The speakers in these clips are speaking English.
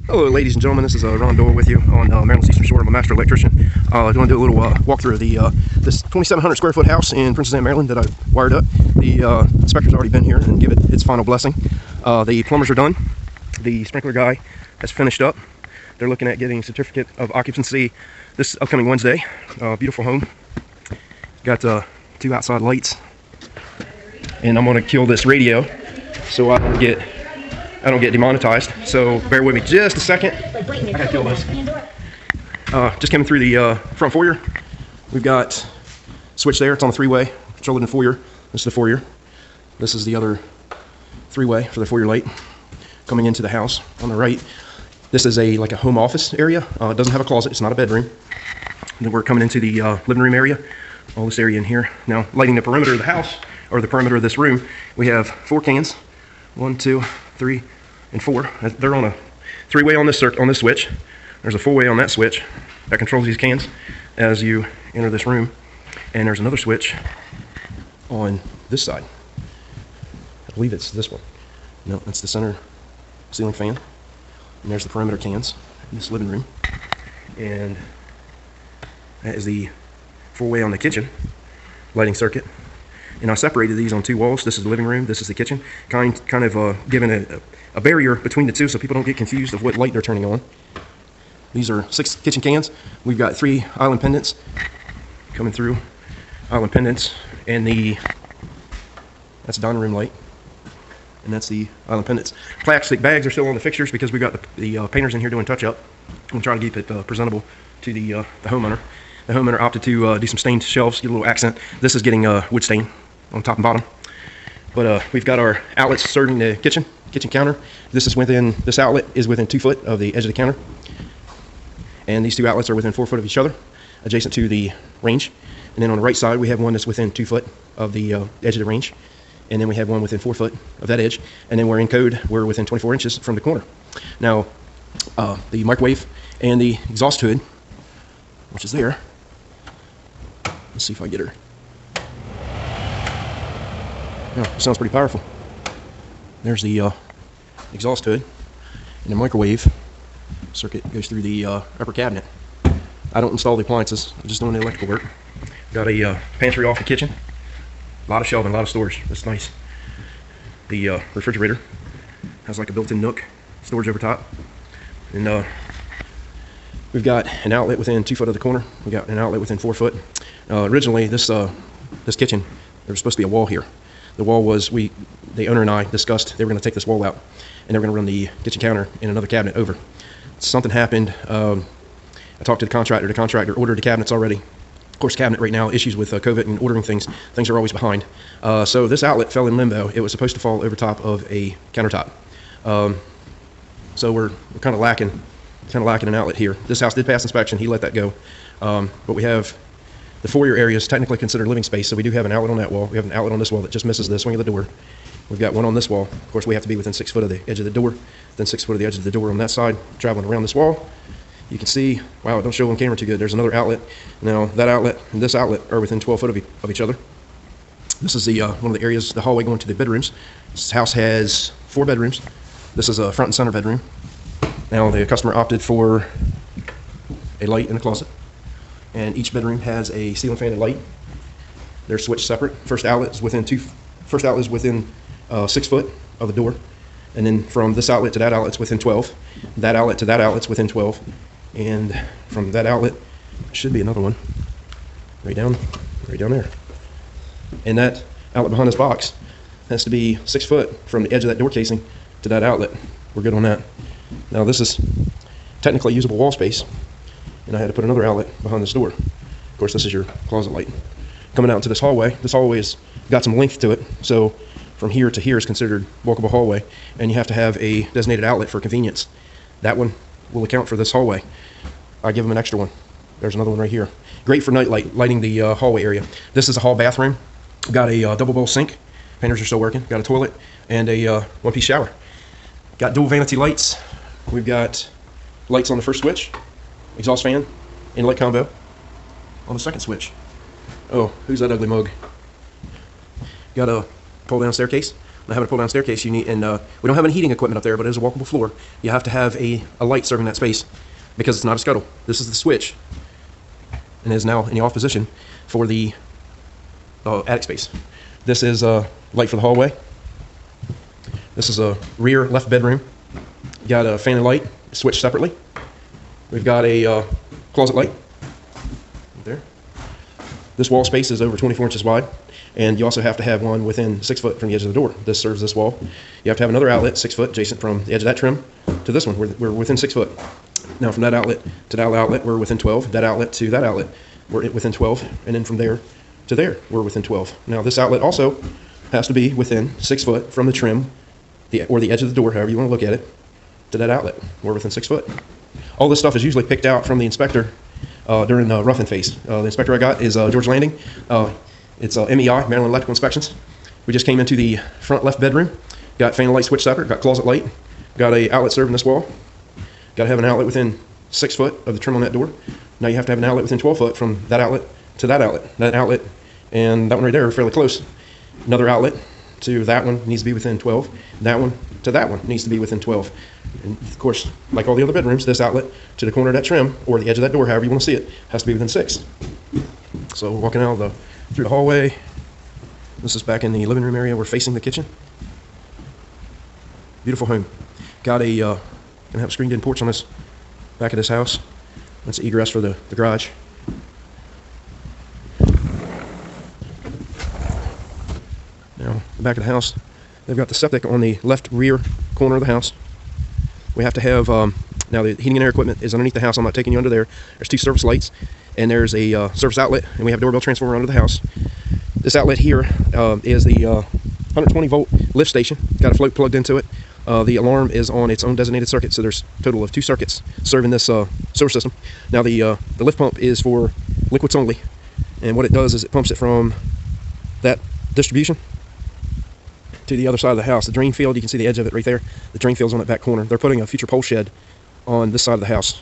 Hello, ladies and gentlemen. This is Ron Doyle with you on Maryland's Eastern Shore. I'm a master electrician. I want to do a little walkthrough of this 2,700 square foot house in Princess Anne, Maryland that I wired up. The inspector's already been here and give it its final blessing. The plumbers are done. The sprinkler guy has finished up. They're looking at getting certificate of occupancy this upcoming Wednesday. Beautiful home. Got 2 outside lights, and I'm going to kill this radio so I don't get demonetized, so bear with me just a second. I gotta kill this. Just coming through the front foyer. We've got switch there. It's on the 3-way. Control it in the foyer. This is the foyer. This is the other 3-way for the foyer light. Coming into the house on the right. This is like a home office area. It doesn't have a closet. It's not a bedroom. And then we're coming into the living room area. All this area in here. Now, lighting the perimeter of the house, or the perimeter of this room, we have 4 cans. 1, 2, 3, and 4. They're on a 3-way on this switch. There's a 4-way on that switch that controls these cans as you enter this room. And there's another switch on this side. I believe it's this one. No, that's the center ceiling fan. And there's the perimeter cans in this living room. And that is the 4-way on the kitchen lighting circuit. And I separated these on 2 walls. This is the living room. This is the kitchen. Kind of giving a barrier between the two so people don't get confused of what light they're turning on. These are 6 kitchen cans. We've got 3 island pendants coming through. Island pendants, and that's a dining room light, and that's the island pendants. Plastic bags are still on the fixtures because we've got the painters in here doing touch up. I'm trying to keep it presentable to the homeowner. The homeowner opted to do some stained shelves, get a little accent. This is getting wood stain on top and bottom. But we've got our outlets serving the kitchen counter. This outlet is within 2 foot of the edge of the counter. And these 2 outlets are within 4 foot of each other, adjacent to the range. And then on the right side, we have one that's within 2 foot of the edge of the range. And then we have one within 4 foot of that edge. And then we're in code, we're within 24 inches from the corner. Now, the microwave and the exhaust hood, which is there. Let's see if I get her. Oh, sounds pretty powerful. There's the exhaust hood, and the microwave circuit goes through the upper cabinet. I don't install the appliances. I'm just doing the electrical work. Got a pantry off the kitchen. A lot of shelving, a lot of storage. That's nice. The refrigerator has like a built-in nook, storage over top. And we've got an outlet within 2 foot of the corner. We got an outlet within 4 foot. Originally, this kitchen, there was supposed to be a wall here. The wall was, the owner and I discussed they were going to take this wall out, and they were going to run the kitchen counter in another cabinet over. Something happened. I talked to the contractor. The contractor ordered the cabinets already. Of course, cabinet right now, issues with COVID and ordering things are always behind. So this outlet fell in limbo. It was supposed to fall over top of a countertop. So we're kind of lacking an outlet here. This house did pass inspection. He let that go. But we have the foyer area is technically considered living space, so we do have an outlet on that wall. We have an outlet on this wall that just misses the swing of the door. We've got one on this wall. Of course, we have to be within 6 foot of the edge of the door, then 6 foot of the edge of the door on that side. Traveling around this wall, you can see, wow, it don't show on camera too good. There's another outlet. Now, that outlet and this outlet are within 12 foot of each other. This is the one of the areas, the hallway going to the bedrooms. This house has 4 bedrooms. This is a front and center bedroom. Now, the customer opted for a light in the closet. And each bedroom has a ceiling fan and light. They're switched separate. First outlet is within 6 foot of the door, and then from this outlet to that outlet is within 12. That outlet to that outlet's within 12, and from that outlet should be another one right down there. And that outlet behind this box has to be 6 foot from the edge of that door casing to that outlet. We're good on that. Now this is technically usable wall space, and I had to put another outlet behind this door. Of course, this is your closet light. Coming out into this hallway has got some length to it, so from here to here is considered walkable hallway, and you have to have a designated outlet for convenience. That one will account for this hallway. I give them an extra one. There's another one right here. Great for lighting the hallway area. This is a hall bathroom. Got a double bowl sink. Painters are still working. Got a toilet and a one-piece shower. Got dual vanity lights. We've got lights on the first switch, exhaust fan, inlet combo on the second switch. Oh, who's that ugly mug? Got a pull down staircase having a pull down staircase, you need, and we don't have any heating equipment up there, but it is a walkable floor. You have to have a light serving that space because it's not a scuttle. This is the switch, and is now in the off position for the attic space. This is a light for the hallway. This is a rear left bedroom. Got a fan and light switched separately. We've got a closet light right there. This wall space is over 24 inches wide, and you also have to have one within 6 foot from the edge of the door. This serves this wall. You have to have another outlet 6 foot adjacent from the edge of that trim to this one. We're within 6 foot. Now from that outlet to that outlet, we're within 12. That outlet to that outlet, we're within 12. And then from there to there, we're within 12. Now this outlet also has to be within 6 foot from the trim, or the edge of the door, however you want to look at it, to that outlet. We're within 6 foot. All this stuff is usually picked out from the inspector during the rough-in phase. The inspector I got is George Landing. It's MEI, Maryland Electrical Inspections. We just came into the front left bedroom. Got fan and light switch separate, got closet light, got a outlet serving this wall. Got to have an outlet within 6 foot of the trim on that door. Now you have to have an outlet within 12 foot from that outlet to that outlet. That outlet and that one right there are fairly close. Another outlet to that one needs to be within 12. That one to that one needs to be within 12. And of course, like all the other bedrooms, this outlet to the corner of that trim or the edge of that door, however you want to see it, has to be within 6. So walking out through the hallway, this is back in the living room area. We're facing the kitchen. Beautiful home. Got a gonna have a screened-in porch on this back of this house. That's the egress for the garage. Now, the back of the house, they've got the septic on the left rear corner of the house. We have to have, now the heating and air equipment is underneath the house. I'm not taking you under there. There's 2 service lights, and there's a service outlet, and we have a doorbell transformer under the house. This outlet here is the 120 volt lift station. Got a float plugged into it. The alarm is on its own designated circuit, so there's a total of 2 circuits serving this sewer system. Now the lift pump is for liquids only, and what it does is it pumps it from that distribution to the other side of the house. The drain field, you can see the edge of it right there. The drain field's on that back corner. They're putting a future pole shed on this side of the house.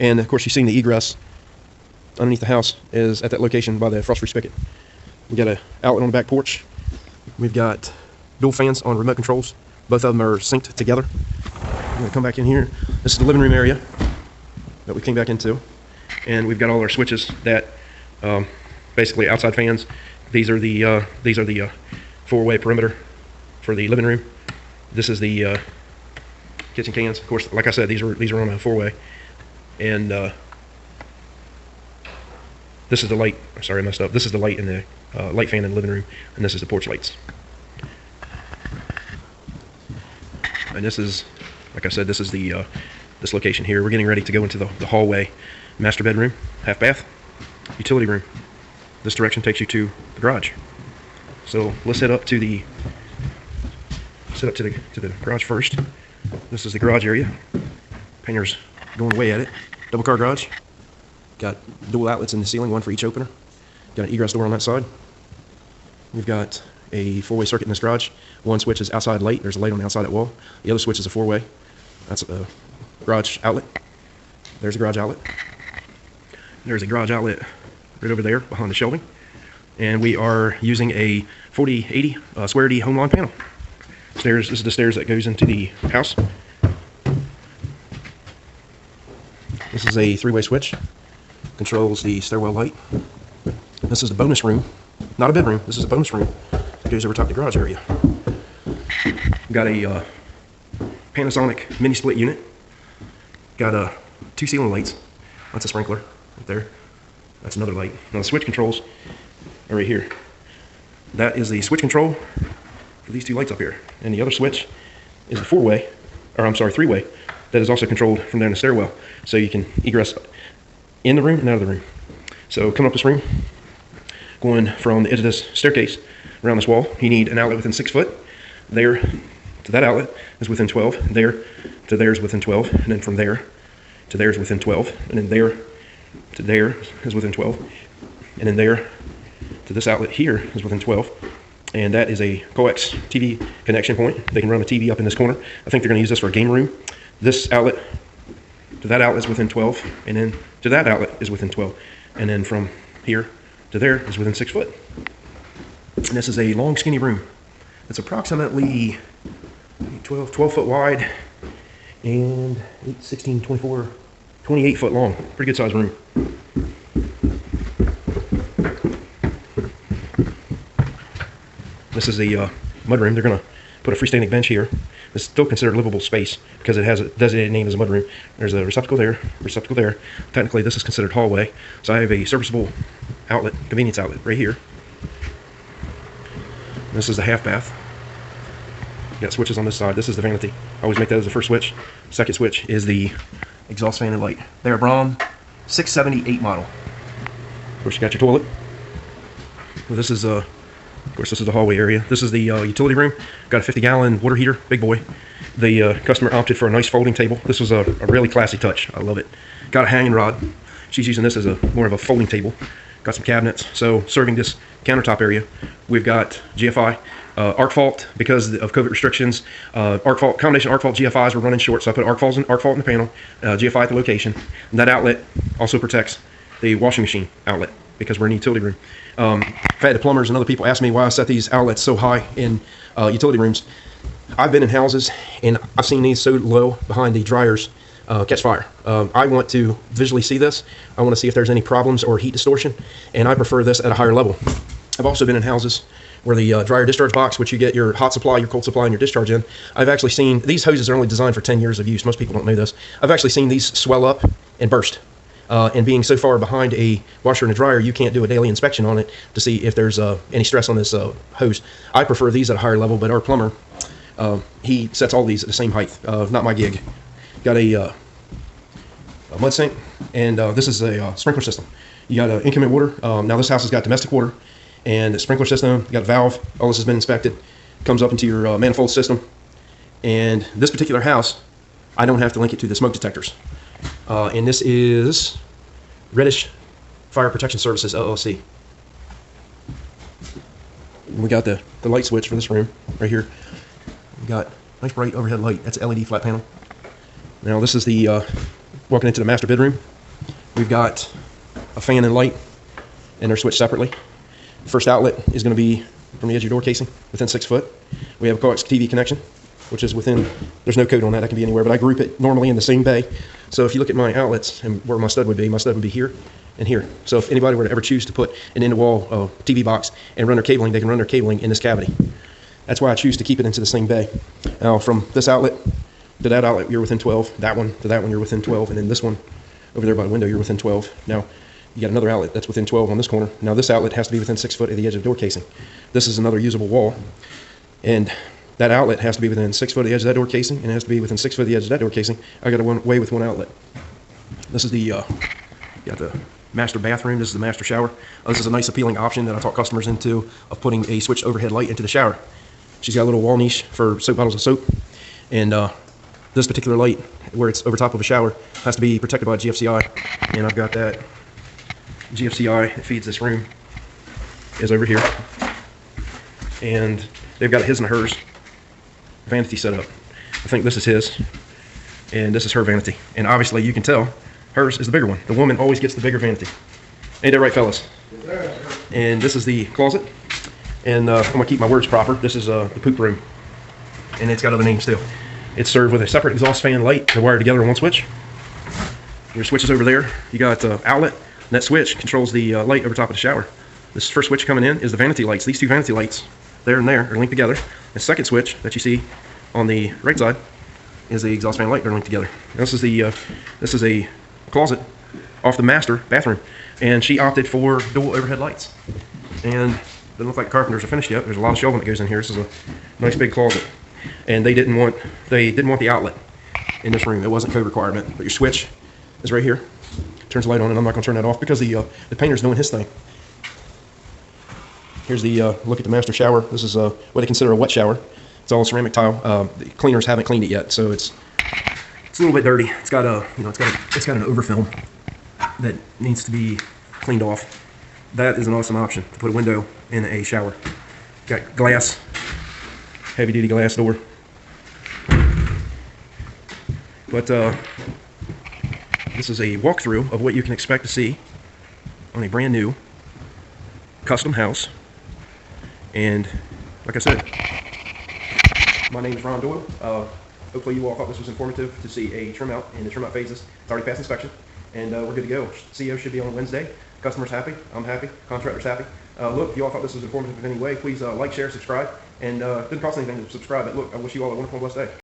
And of course, you've seen the egress underneath the house is at that location by the frost-free spigot. We got an outlet on the back porch. We've got dual fans on remote controls. Both of them are synced together. I'm gonna come back in here. This is the living room area that we came back into. And we've got all our switches that basically outside fans. These are the 4-way perimeter for the living room. This is the kitchen cans. Of course, like I said, these are on a 4-way. And this is the light. Sorry, I messed up. This is the light in the light fan in the living room, and this is the porch lights. And this is, like I said, this is the this location here. We're getting ready to go into the hallway, master bedroom, half bath, utility room. This direction takes you to the garage. So let's head up to the garage first. This is the garage area. Painter's going away at it. Double car garage. Got dual outlets in the ceiling, one for each opener. Got an egress door on that side. We've got a 4-way circuit in this garage. One switch is outside light. There's a light on the outside that wall. The other switch is a 4-way. That's a garage outlet. There's a garage outlet. There's a garage outlet right over there behind the shelving. And we are using a 4080 square D home lawn panel. Stairs. This is the stairs that goes into the house. This is a 3-way switch. Controls the stairwell light. This is the bonus room. Not a bedroom. This is a bonus room. It goes over top the garage area. Got a Panasonic mini split unit. Got 2 ceiling lights. That's a sprinkler right there. That's another light. Now the switch controls are right here. That is the switch control for these 2 lights up here. And the other switch is a 4-way, or I'm sorry, 3-way, that is also controlled from down the stairwell. So you can egress in the room and out of the room. So coming up this room, going from the edge of this staircase around this wall, you need an outlet within 6 foot. There to that outlet is within 12. There to there is within 12. And then from there to there is within 12. And then there to there is within 12. And then there to this outlet here is within 12. And that is a coax TV connection point. They can run a TV up in this corner. I think they're going to use this for a game room. This outlet to that outlet is within 12. And then to that outlet is within 12. And then from here to there is within 6 foot. And this is a long, skinny room. It's approximately 12 foot wide and 8, 16, 24, 28 foot long. Pretty good sized room. This is the mudroom. They're going to put a freestanding bench here. It's still considered livable space because it has a designated name as a mudroom. There's a receptacle there, receptacle there. Technically, this is considered hallway. So I have a serviceable outlet, convenience outlet, right here. This is the half bath. You got switches on this side. This is the vanity. I always make that as the first switch. Second switch is the exhaust fan and light. They're Brom 678 model. Of course, you got your toilet. Well, this is of course, this is the hallway area. This is the utility room. Got a 50-gallon water heater, big boy. The customer opted for a nice folding table. This was a really classy touch. I love it. Got a hanging rod. She's using this as more of a folding table. Got some cabinets. So serving this countertop area, we've got GFI. Arc fault, because of COVID restrictions, arc fault, combination arc fault GFIs were running short, so I put arc fault in the panel, GFI at the location. And that outlet also protects the washing machine outlet because we're in a utility room. I've had the plumbers and other people ask me why I set these outlets so high in utility rooms. I've been in houses and I've seen these so low behind the dryers catch fire. I want to visually see this. I want to see if there's any problems or heat distortion, and I prefer this at a higher level. I've also been in houses where the dryer discharge box, which you get your hot supply, your cold supply, and your discharge in, I've actually seen, these hoses are only designed for 10 years of use. Most people don't know this. I've actually seen these swell up and burst. And being so far behind a washer and a dryer, you can't do a daily inspection on it to see if there's any stress on this hose. I prefer these at a higher level, but our plumber, he sets all these at the same height. Not my gig. Got a mud sink, and this is a sprinkler system. You got incoming water. Now this house has got domestic water and a sprinkler system. You got a valve. All this has been inspected. Comes up into your manifold system. And this particular house, I don't have to link it to the smoke detectors. And this is Reddish Fire Protection Services, LLC. We got the light switch for this room right here. We got nice bright overhead light. That's an LED flat panel. Now this is the walking into the master bedroom. We've got a fan and light, and they're switched separately. The first outlet is going to be from the edge of your door casing within 6 foot. We have a coax TV connection, which is within, there's no code on that, that can be anywhere, but I group it normally in the same bay. So if you look at my outlets and where my stud would be here and here. So if anybody were to ever choose to put an in-the-wall TV box and run their cabling, they can run their cabling in this cavity. That's why I choose to keep it into the same bay. Now from this outlet to that outlet, you're within 12. That one to that one, you're within 12. And then this one over there by the window, you're within 12. Now, you got another outlet that's within 12 on this corner. Now this outlet has to be within 6 foot of the edge of the door casing. This is another usable wall. And that outlet has to be within 6 foot of the edge of that door casing, and it has to be within 6 foot of the edge of that door casing. I got away with one outlet. This is the, got the master bathroom. This is the master shower. This is a nice appealing option that I talk customers into, of putting a switched overhead light into the shower. She's got a little wall niche for soap bottles of soap. And this particular light, where it's over top of a shower, has to be protected by GFCI. And I've got that GFCI that feeds this room is over here. And they've got a his and a hers vanity set up. I think this is his, and this is her vanity. And obviously you can tell hers is the bigger one. The woman always gets the bigger vanity. Ain't that right, fellas? And this is the closet. And I'm gonna keep my words proper. This is the poop room, and it's got other names too. It's served with a separate exhaust fan light. They're wired together on one switch. Your switch is over there. You got outlet, and that switch controls the light over top of the shower. This first switch coming in is the vanity lights. These two vanity lights, there and there, are linked together. The second switch that you see on the right side is the exhaust fan light. They're linked together. This is a closet off the master bathroom, and she opted for dual overhead lights. And doesn't look like the carpenters are finished yet. There's a lot of shelving that goes in here. This is a nice big closet, and they didn't want the outlet in this room. It wasn't code requirement, but your switch is right here. Turns the light on, and I'm not going to turn that off because the painter's doing his thing. Here's the look at the master shower. This is what they consider a wet shower. It's all ceramic tile. The cleaners haven't cleaned it yet, so it's a little bit dirty. It's got a it's got an overfilm that needs to be cleaned off. That is an awesome option to put a window in a shower. Got glass, heavy duty glass door. But this is a walkthrough of what you can expect to see on a brand new custom house. And like I said, My name is Ron Doyle. Hopefully you all thought this was informative to see a trim out in the trim out phases. It's already passed inspection, and we're good to go. CO should be on Wednesday. Customer's happy. I'm happy. Contractor's happy. Look, if you all thought this was informative in any way, please like, share, subscribe. And it didn't cost anything to subscribe. But look, I wish you all a wonderful, blessed day.